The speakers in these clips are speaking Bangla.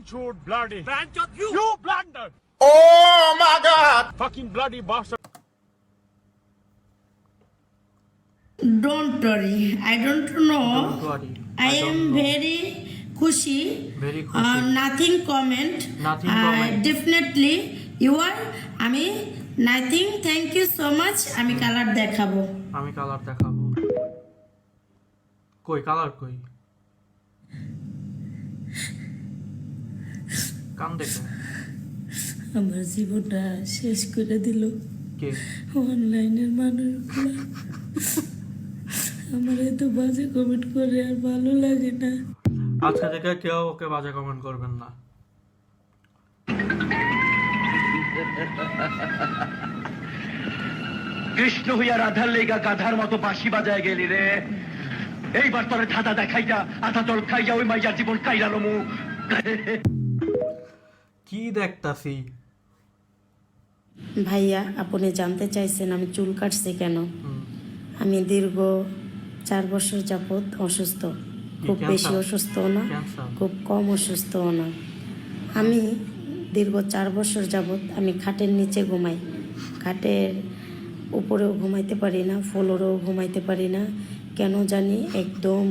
Banchod bloody. Banchod you. You blunder. Oh my God. Fucking bloody bastard. Don't worry. I don't know. Don't worry. I am don't know. very খুশি. Very খুশি. Nothing comment. Nothing comment. Definitely you are. আমি nothing. Thank you so much. আমি কালার দেখাবো. আমি কালার দেখাবো। কই কালার কই? কান দেখো। আমার জীবনটা শেষ করে দিল কে? অনলাইনের মানুষগুলো। আমার এত বাজে কমেন্ট করে আর ভালো লাগে না। আজকে থেকে কেউ ওকে বাজে কমেন্ট করবেন না। কৃষ্ণ হইয়া রাধার লেগা গাধার মতো বাঁশি বাজায় গেলি রে। এইবার তোরে ধাঁধা দেখাইয়া আধা জল খাইয়া ওই মাইয়ার জীবন কাইরালো মু। কি দেখতাছি? ভাইয়া আপনি জানতে চাইছেন আমি চুল কাটছি কেন? আমি দীর্ঘ 4 বছর যাবত অসুস্থ। খুব বেশি অসুস্থও না, খুব কম অসুস্থও না। আমি দীর্ঘ 4 বছর যাবত আমি খাটের নিচে ঘুমাই, খাটের উপরেও ঘুমাইতে পারি না, ফ্লোরেও ঘুমাইতে পারি না। কেন জানি একদম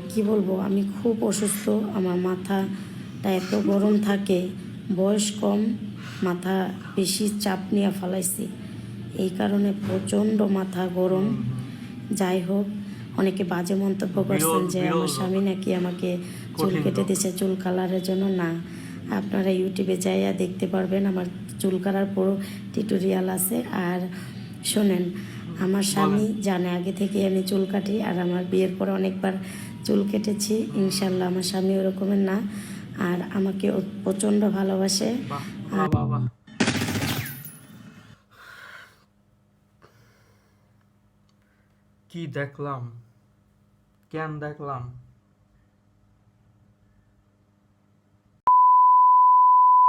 কি বলবো, আমি খুব অসুস্থ। আমার মাথাটা এত গরম থাকে, বয়স কম, মাথা বেশি চাপ নিয়ে ফেলাইছি, এই কারণে প্রচণ্ড মাথা গরম। যাই হোক, অনেকে বাজে মন্তব্য করছেন যে আমার স্বামী নাকি আমাকে চুল কেটে দিয়েছে চুল কালারের জন্য। না, আপনারা ইউটিউবে যাইয়া দেখতে পারবেন, আমার চুল কালার পুরো টিউটোরিয়াল আছে। আর শোনেন, আমার স্বামী জানে আগে থেকে আমি চুল কাটি, আর আমার বিয়ের পরে অনেকবার চুল কেটেছি। ইনশাল্লাহ আমার স্বামী ওরকমের না, আর আমাকে প্রচণ্ড ভালোবাসে। কি দেখলাম, কেন দেখলাম?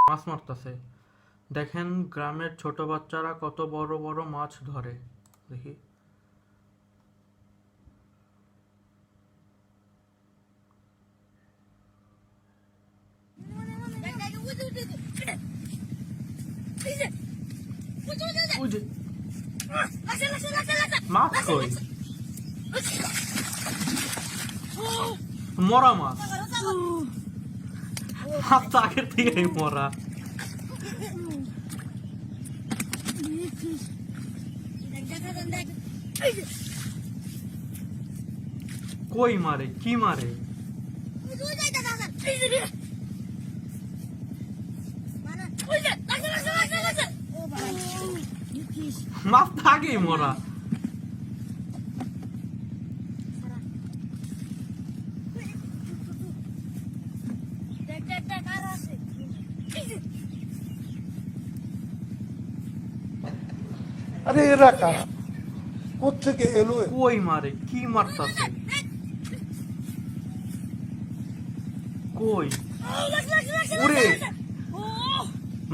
মাছ মারতেছে। দেখেন গ্রামের ছোট বাচ্চারা কত বড় বড় মাছ ধরে। দেখি মাছ কই? মরা মাছ। মাছ তো আগের থেকেই মরা। কই মারে? কি মারে? মাছ তো আগেই মরা। আরে এরা কারা? কোত্থেকে এলো? কই মারে? কি মারতাছে? কই? ওরে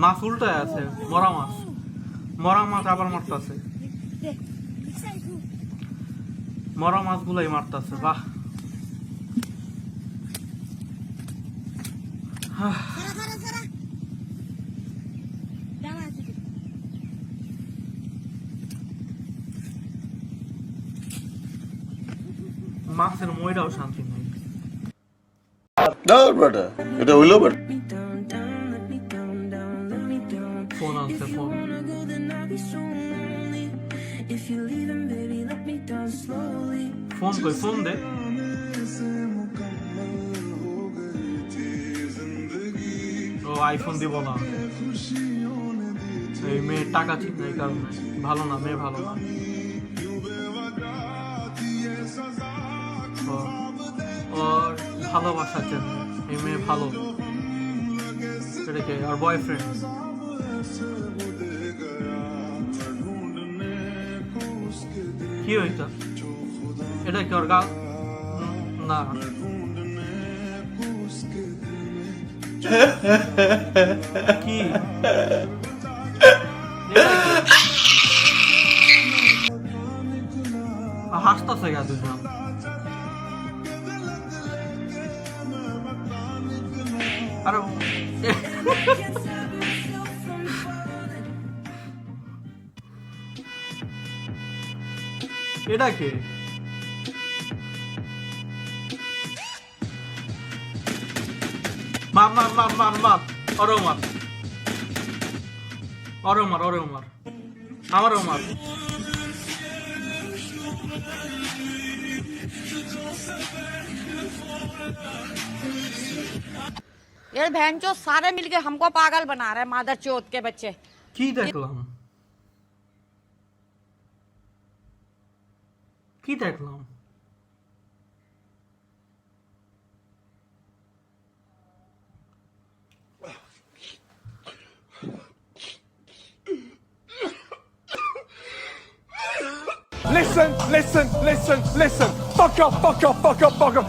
মাছ উল্টায় আছে। মরা মাছ, মরা মাছ আবার মারতাছে। মরা মাছগুলাই মারতাছে। বাহ, মাছের মইরাও শান্তি নেই। এটা হইলো বেটা। ফোন আনছে, ফোন। ফোন কই? ফোন দে। ও আইফোন দিব না, এই মেয়ে টাকা ঠিক নাই কারণে। ভালো না, মেয়ে ভালো না। ওর ভালোবাসার জন্য এই মেয়ে ভালো। সেটাকে আর বয়ফ্রেন্ড। কি হইতো? এটা কি ওর গাল? না, কি হাসতেছে গা দুজন। আরে এটা কে? মার মার মার মার মার, ওরেও মার, ওরেও মার, ওরেও মার, আমারও মার। ये बहनचोद सारे मिलके हमको पागल बना रहे हैं, मादर चोद के बच्चे। কি দেখলাম? কি দেখলাম? Listen, listen, listen, listen. Fuck up, fuck up, fuck up, fuck up.